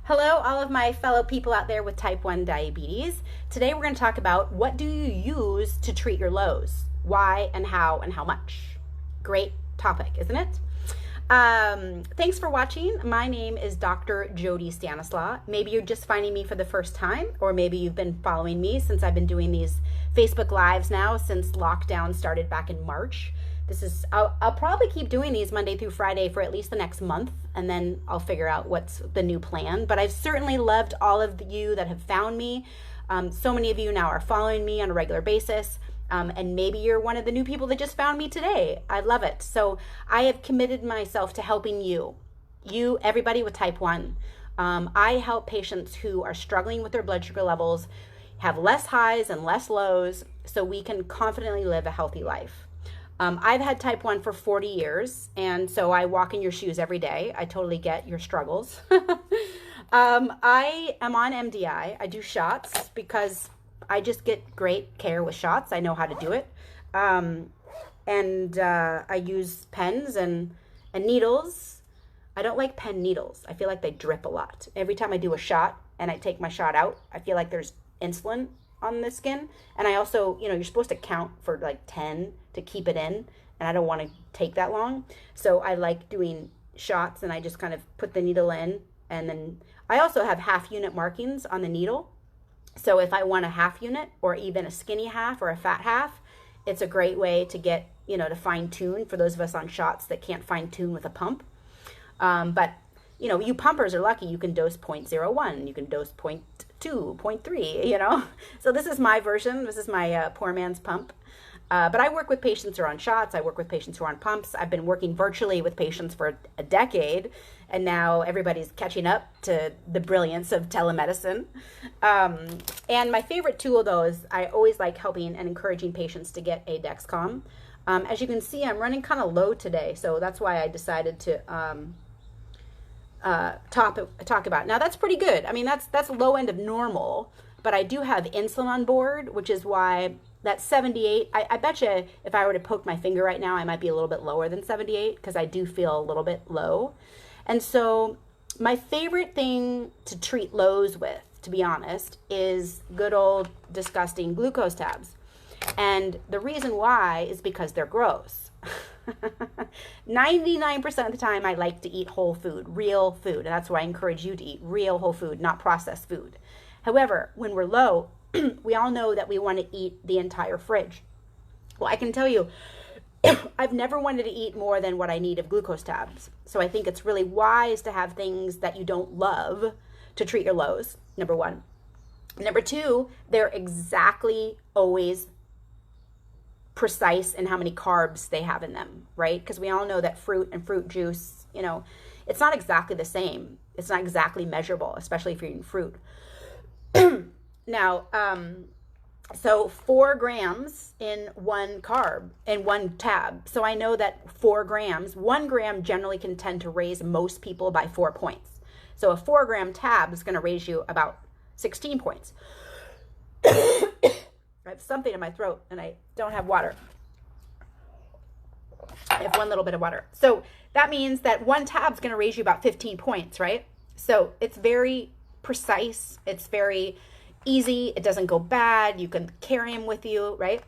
Hello, all of my fellow people out there with type 1 diabetes. Today we're going to talk about what do you use to treat your lows? Why and how much? Great topic, isn't it? Thanks for watching. My name is Dr. Jody Stanislaw. Maybe you're just finding me for the first time, or maybe you've been following me since I've been doing these Facebook Lives now since lockdown started back in March. I'll probably keep doing these Monday through Friday for at least the next month, and then I'll figure out what's the new plan. But I've certainly loved all of you that have found me. So many of you now are following me on a regular basis. And maybe you're one of the new people that just found me today. I love it. So I have committed myself to helping you, everybody with type 1. I help patients who are struggling with their blood sugar levels, have less highs and less lows, so we can confidently live a healthy life. I've had type 1 for 40 years, and so I walk in your shoes every day. I totally get your struggles. I am on MDI. I do shots because I just get great care with shots. I know how to do it. I use pens and needles. I don't like pen needles. I feel like they drip a lot. Every time I do a shot and I take my shot out, I feel like there's insulin on the skin. And I also, you're supposed to count for like 10 to keep it in. And I don't want to take that long. So I like doing shots, and I just kind of put the needle in. And then I also have half unit markings on the needle. So if I want a half unit or even a skinny half or a fat half, it's a great way to get, to fine tune for those of us on shots that can't fine tune with a pump. But you pumpers are lucky. You can dose 0.01, you can dose 0.2, 0.3, So this is my version. This is my poor man's pump. But I work with patients who are on shots. I work with patients who are on pumps. I've been working virtually with patients for a decade, and now everybody's catching up to the brilliance of telemedicine. And my favorite tool, though, is I always like helping and encouraging patients to get a Dexcom. As you can see, I'm running kind of low today, so that's why I decided to talk about it. Now, that's pretty good. I mean, that's low end of normal, but I do have insulin on board, which is why that 78, I bet you if I were to poke my finger right now, I might be a little bit lower than 78 because I do feel a little bit low. And so my favorite thing to treat lows with, to be honest, is good old disgusting glucose tabs. And the reason why is because they're gross. 99% of the time I like to eat whole food, real food. And that's why I encourage you to eat real whole food, not processed food. However, when we're low, we all know that we want to eat the entire fridge. Well, I can tell you, I've never wanted to eat more than what I need of glucose tabs. So I think it's really wise to have things that you don't love to treat your lows, number one. Number two, they're exactly always precise in how many carbs they have in them, right? Because we all know that fruit and fruit juice, it's not exactly the same. It's not exactly measurable, especially if you're eating fruit. Now, so 4 grams in one tab. So I know that 4 grams, 1 gram generally can tend to raise most people by 4 points. So a 4-gram tab is going to raise you about 16 points. I have something in my throat and I don't have water. I have one little bit of water. So that means that 1 tab is going to raise you about 15 points, right? So it's very precise. It's very easy. It doesn't go bad. You can carry them with you, right?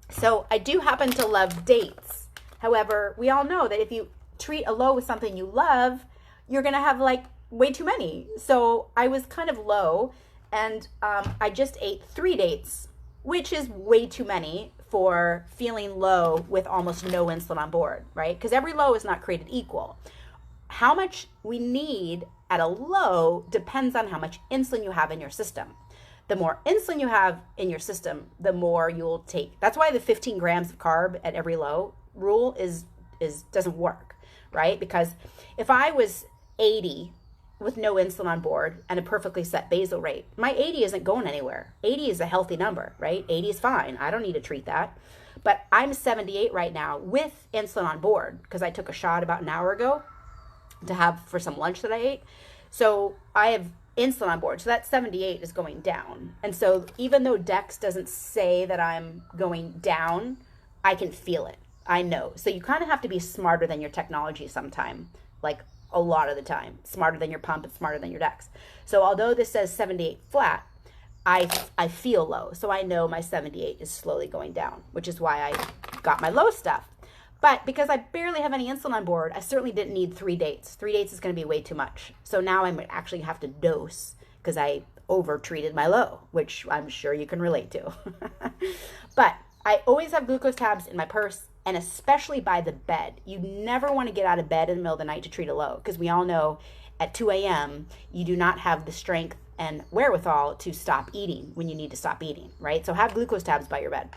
So I do happen to love dates. However, we all know that if you treat a low with something you love, you're going to have like way too many. So I was kind of low, and I just ate 3 dates, which is way too many for feeling low with almost no insulin on board, right? Because every low is not created equal. How much we need at a low depends on how much insulin you have in your system. The more insulin you have in your system, the more you'll take. That's why the 15 grams of carb at every low rule doesn't work, right? Because if I was 80 with no insulin on board and a perfectly set basal rate, my 80 isn't going anywhere. 80 is a healthy number, right? 80 is fine. I don't need to treat that. But I'm 78 right now with insulin on board because I took a shot about an hour ago to have for some lunch that I ate. So I have insulin on board. So that 78 is going down. And so even though Dex doesn't say that I'm going down, I can feel it. I know. So you kind of have to be smarter than your technology sometime. Like a lot of the time. Smarter than your pump, it's smarter than your Dex. So although this says 78 flat, I feel low. So I know my 78 is slowly going down, which is why I got my low stuff. But because I barely have any insulin on board, I certainly didn't need 3 dates. 3 dates is going to be way too much. So now I'm actually have to dose because I over-treated my low, which I'm sure you can relate to. But I always have glucose tabs in my purse, and especially by the bed. You never want to get out of bed in the middle of the night to treat a low, because we all know at 2 a.m. you do not have the strength and wherewithal to stop eating when you need to stop eating, right? So have glucose tabs by your bed.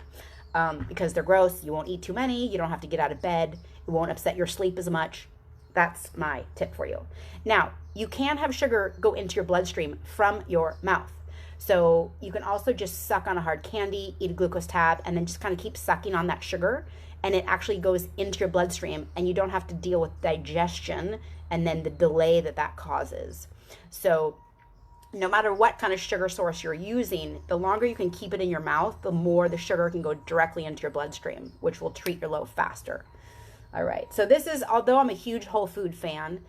Because they're gross. You won't eat too many. You don't have to get out of bed. It won't upset your sleep as much. That's my tip for you. Now, you can have sugar go into your bloodstream from your mouth. So you can also just suck on a hard candy, eat a glucose tab, and then just kind of keep sucking on that sugar. And it actually goes into your bloodstream, and you don't have to deal with digestion and then the delay that that causes. So no matter what kind of sugar source you're using, the longer you can keep it in your mouth, the more the sugar can go directly into your bloodstream, which will treat your low faster. All right. So this is, although I'm a huge whole food fan,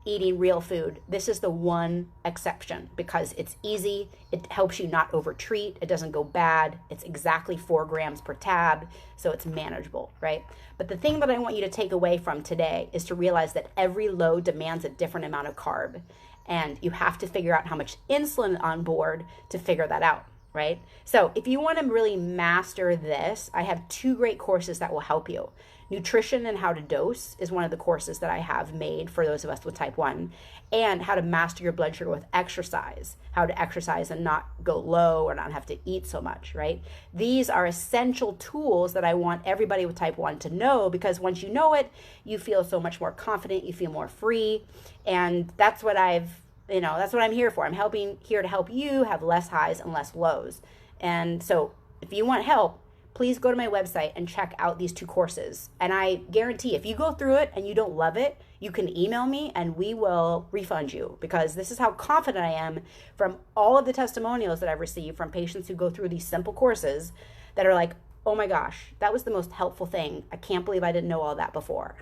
eating real food, this is the one exception because it's easy. It helps you not overtreat. It doesn't go bad. It's exactly 4 grams per tab. So it's manageable, right? But the thing that I want you to take away from today is to realize that every low demands a different amount of carb. And you have to figure out how much insulin on board to figure that out, right? So if you want to really master this, I have 2 great courses that will help you. Nutrition and How to Dose is one of the courses that I have made for those of us with type 1, and How to Master Your Blood Sugar with Exercise, how to exercise and not go low or not have to eat so much, right? These are essential tools that I want everybody with type 1 to know, because once you know it, you feel so much more confident, you feel more free, and that's what that's what I'm here for. I'm here to help you have less highs and less lows. And so if you want help, please go to my website and check out these 2 courses. And I guarantee if you go through it and you don't love it, you can email me and we will refund you, because this is how confident I am from all of the testimonials that I've received from patients who go through these simple courses that are like, oh my gosh, that was the most helpful thing. I can't believe I didn't know all that before.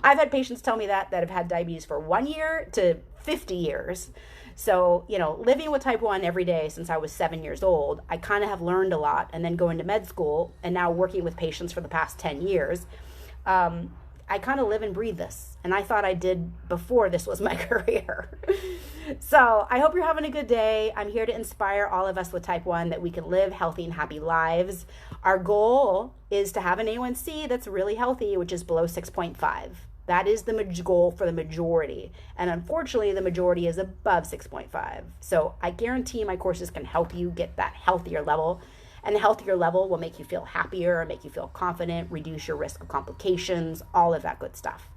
I've had patients tell me that have had diabetes for 1 year to 50 years. So, living with type 1 every day since I was 7 years old, I kind of have learned a lot. And then going to med school and now working with patients for the past 10 years, I kind of live and breathe this. And I thought I did before this was my career. So I hope you're having a good day. I'm here to inspire all of us with type 1 that we can live healthy and happy lives. Our goal is to have an A1C that's really healthy, which is below 6.5. That is the goal for the majority. And unfortunately, the majority is above 6.5. So I guarantee my courses can help you get that healthier level. And the healthier level will make you feel happier, make you feel confident, reduce your risk of complications, all of that good stuff.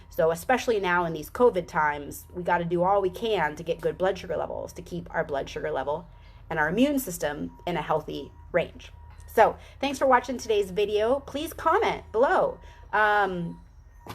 So especially now in these COVID times, we got to do all we can to get good blood sugar levels, to keep our blood sugar level and our immune system in a healthy range. So thanks for watching today's video. Please comment below.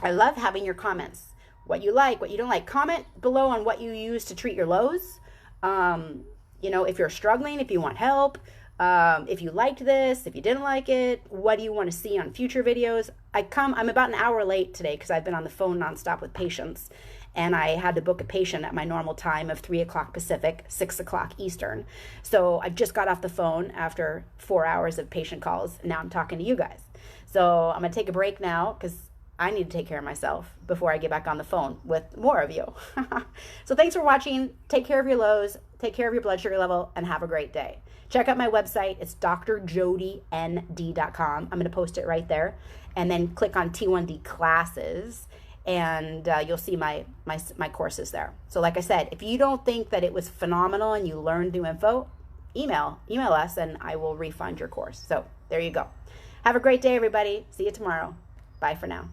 I love having your comments. What you like, what you don't like. Comment below on what you use to treat your lows. If you're struggling, if you want help, if you liked this, if you didn't like it, what do you want to see on future videos? I'm about an hour late today because I've been on the phone nonstop with patients, and I had to book a patient at my normal time of 3 o'clock Pacific, 6 o'clock Eastern. So I just got off the phone after 4 hours of patient calls, and now I'm talking to you guys. So I'm going to take a break now because I need to take care of myself before I get back on the phone with more of you. So thanks for watching. Take care of your lows, take care of your blood sugar level, and have a great day. Check out my website. It's drjodynd.com. I'm going to post it right there. And then click on T1D classes, and you'll see my courses there. So like I said, if you don't think that it was phenomenal and you learned new info, email us and I will refund your course. So there you go. Have a great day, everybody. See you tomorrow. Bye for now.